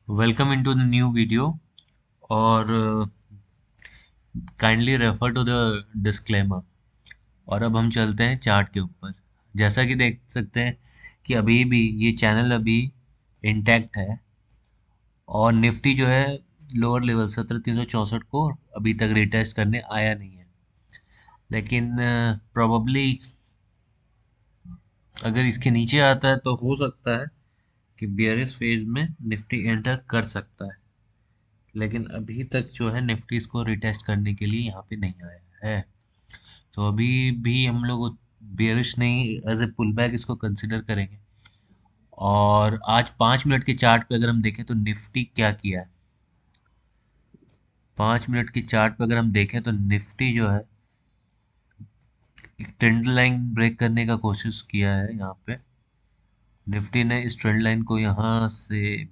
Welcome into the new video और kindly refer to the disclaimer. और अब हम चलते हैं चार्ट के ऊपर। जैसा कि देख सकते हैं कि अभी भी ये चैनल अभी इंटैक्ट है और निफ्टी जो है लोअर लेवल 17,364 को अभी तक रिटेस्ट करने आया नहीं है। लेकिन प्रोबेबली अगर इसके नीचे आता है तो हो सकता है कि बियरिश फेज में निफ्टी एंटर कर सकता है। लेकिन अभी तक जो है निफ्टी इसको रिटेस्ट करने के लिए यहाँ पे नहीं आया है। तो अभी भी हम लोग बेयरिश नहीं, एज ए पुल बैक इसको कंसिडर करेंगे। और आज 5 मिनट के चार्ट पे अगर हम देखें तो निफ्टी क्या किया है। 5 मिनट की चार्ट पे अगर हम देखें तो निफ्टी जो है एक ट्रेंड लाइन ब्रेक करने का कोशिश किया है। यहाँ पे निफ्टी ने इस ट्रेंड लाइन को यहाँ से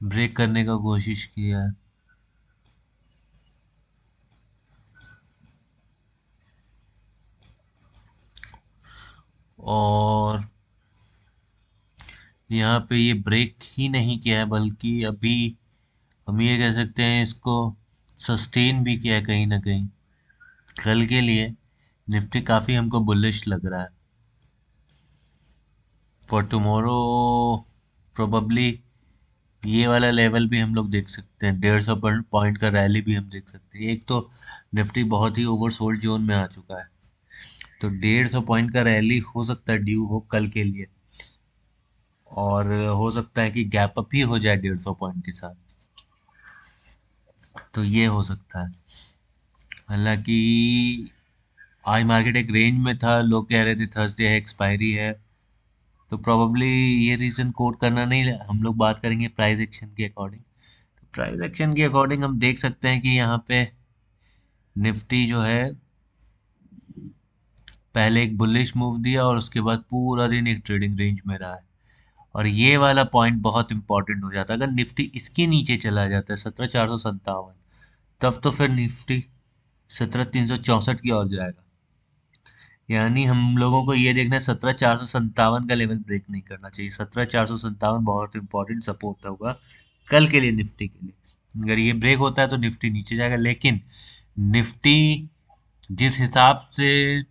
ब्रेक करने का कोशिश किया है। और यहाँ पे ये ब्रेक ही नहीं किया है, बल्कि अभी हम ये कह सकते हैं इसको सस्टेन भी किया है कहीं ना कहीं। कल के लिए निफ्टी काफ़ी हमको बुलिश लग रहा है। फॉर टुमारो प्रोबेबली ये वाला लेवल भी हम लोग देख सकते हैं। 150 पॉइंट का रैली भी हम देख सकते हैं। एक तो निफ्टी बहुत ही ओवरसोल्ड जोन में आ चुका है, तो 150 पॉइंट का रैली हो सकता है ड्यू हो कल के लिए। और हो सकता है कि गैप अप ही हो जाए 150 पॉइंट के साथ। तो ये हो सकता है। हालांकि आज मार्केट एक रेंज में था, लोग कह रहे थे थर्सडे है, एक्सपायरी है। तो प्रोबेबली ये रीज़न कोट करना नहीं, हम लोग बात करेंगे प्राइस एक्शन के अकॉर्डिंग। तो प्राइस एक्शन के अकॉर्डिंग हम देख सकते हैं कि यहाँ पे निफ्टी जो है पहले एक बुलिश मूव दिया और उसके बाद पूरा दिन एक ट्रेडिंग रेंज में रहा है। और ये वाला पॉइंट बहुत इंपॉर्टेंट हो जाता है। अगर निफ्टी इसके नीचे चला जाता है 17,457, तब तो फिर निफ्टी 17,364 की ओर जाएगा। यानी हम लोगों को ये देखना है 17,457 का लेवल ब्रेक नहीं करना चाहिए। 17,457 बहुत इंपॉर्टेंट सपोर्ट होगा कल के लिए निफ्टी के लिए। अगर ये ब्रेक होता है तो निफ्टी नीचे जाएगा। लेकिन निफ्टी जिस हिसाब से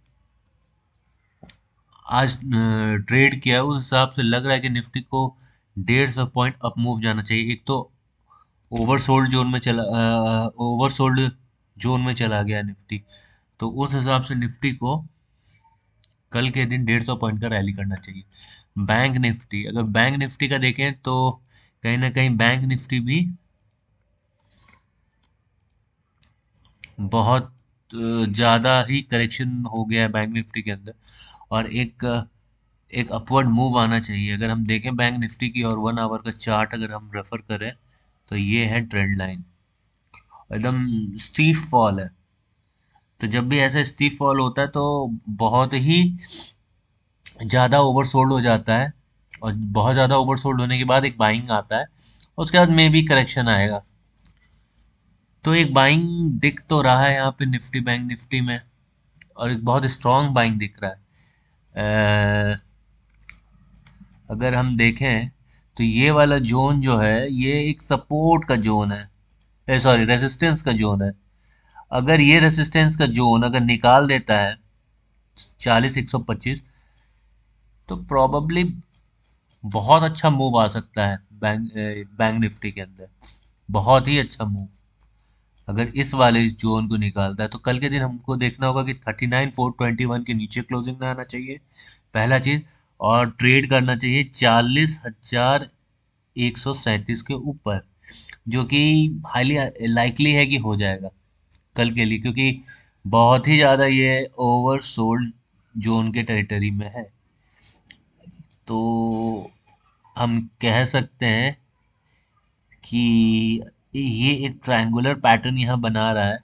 आज ट्रेड किया है, उस हिसाब से लग रहा है कि निफ्टी को 150 पॉइंट अप मूव जाना चाहिए। एक तो ओवरसोल्ड जोन में चला गया निफ्टी। तो उस हिसाब से निफ्टी को कल के दिन 150 पॉइंट का रैली करना चाहिए। बैंक निफ्टी, अगर बैंक निफ्टी का देखें तो कहीं ना कहीं बैंक निफ्टी भी बहुत ज़्यादा ही करेक्शन हो गया है बैंक निफ्टी के अंदर। और एक अपवर्ड मूव आना चाहिए। अगर हम देखें बैंक निफ्टी की और 1 आवर का चार्ट अगर हम रेफर करें तो ये है ट्रेंड लाइन, एकदम स्टीफ फॉल है। तो जब भी ऐसा स्टीफ फॉल होता है तो बहुत ही ज़्यादा ओवरसोल्ड हो जाता है। और बहुत ज़्यादा ओवरसोल्ड होने के बाद एक बाइंग आता है, उसके बाद में भी करेक्शन आएगा। तो एक बाइंग दिख तो रहा है यहाँ पे निफ्टी बैंक निफ्टी में, और एक बहुत स्ट्रॉन्ग बाइंग दिख रहा है। अगर हम देखें तो ये वाला जोन जो है ये एक सपोर्ट का जोन है, सॉरी रेजिस्टेंस का जोन है। अगर ये रेजिस्टेंस का जोन अगर निकाल देता है 40,125, तो प्रॉबेबली बहुत अच्छा मूव आ सकता है बैंक निफ्टी के अंदर। बहुत ही अच्छा मूव अगर इस वाले जोन को निकालता है। तो कल के दिन हमको देखना होगा कि 39,421 के नीचे क्लोजिंग ना आना चाहिए, पहला चीज। और ट्रेड करना चाहिए 40,137 के ऊपर, जो कि हाईली लाइकली है कि हो जाएगा कल के लिए, क्योंकि बहुत ही ज़्यादा ये ओवर सोल्ड जोन के टेरिटरी में है। तो हम कह सकते हैं कि ये एक ट्रायंगुलर पैटर्न यहाँ बना रहा है।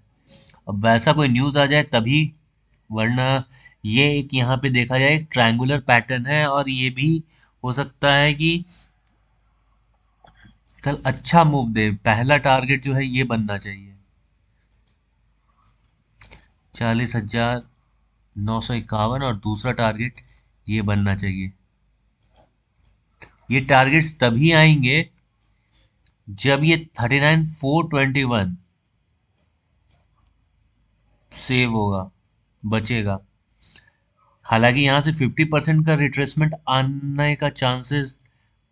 अब वैसा कोई न्यूज़ आ जाए तभी, वरना ये एक यहाँ पे देखा जाए एक ट्रायंगुलर पैटर्न है। और ये भी हो सकता है कि कल अच्छा मूव दे। पहला टारगेट जो है ये बनना चाहिए 40,951, और दूसरा टारगेट ये बनना चाहिए। ये टारगेट्स तभी आएंगे जब ये 39,421 सेव होगा, बचेगा। हालांकि यहाँ से 50% का रिट्रेसमेंट आने का चांसेस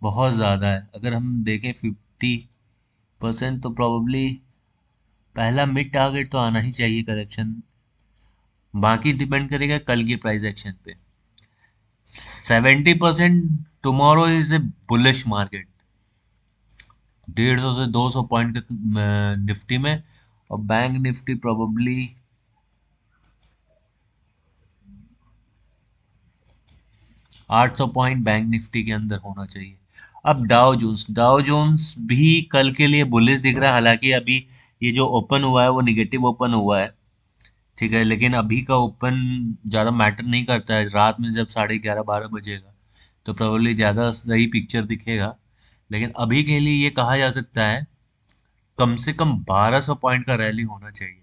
बहुत ज़्यादा है। अगर हम देखें 50% तो प्रॉब्ली पहला मिड टारगेट तो आना ही चाहिए करेक्शन। बाकी डिपेंड करेगा कल की प्राइस एक्शन पे। 70% tomorrow is a bullish market. 150 से 200 पॉइंट का निफ्टी में, और bank Nifty probably 800 point bank Nifty के अंदर होना चाहिए। अब डाउ जोन्स भी कल के लिए बुलिश दिख रहा है। हालांकि अभी ये जो ओपन हुआ है वो निगेटिव ओपन हुआ है, ठीक है, लेकिन अभी का ओपन ज़्यादा मैटर नहीं करता है। रात में जब 11:30 12 बजेगा तो प्रोबेबली ज़्यादा सही पिक्चर दिखेगा। लेकिन अभी के लिए ये कहा जा सकता है कम से कम 1200 पॉइंट का रैली होना चाहिए।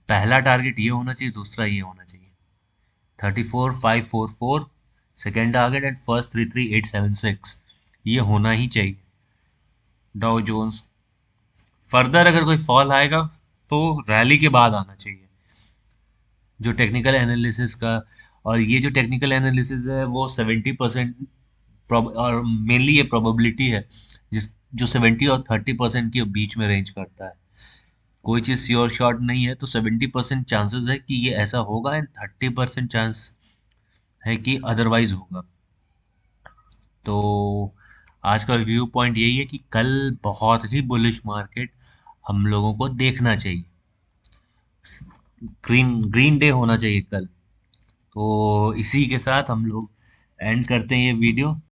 पहला टारगेट ये होना चाहिए, दूसरा ये होना चाहिए। 34,544 सेकेंड टारगेट एंड फर्स्ट 33,876, ये होना ही चाहिए। डाउ जोन्स फर्दर अगर कोई फॉल आएगा तो रैली के बाद आना चाहिए। जो टेक्निकल एनालिसिस का, और ये जो टेक्निकल एनालिसिस है वो 70% और मेनली ये प्रोबेबिलिटी है, जिस जो 70 और 30% के बीच में रेंज करता है। कोई चीज़ श्योर शॉट नहीं है, तो 70% चांसेस है कि ये ऐसा होगा एंड 30% चांस है कि अदरवाइज होगा। तो आज का व्यू पॉइंट यही है कि कल बहुत ही बुलिश मार्केट हम लोगों को देखना चाहिए। ग्रीन ग्रीन डे होना चाहिए कल। तो इसी के साथ हम लोग एंड करते हैं ये वीडियो।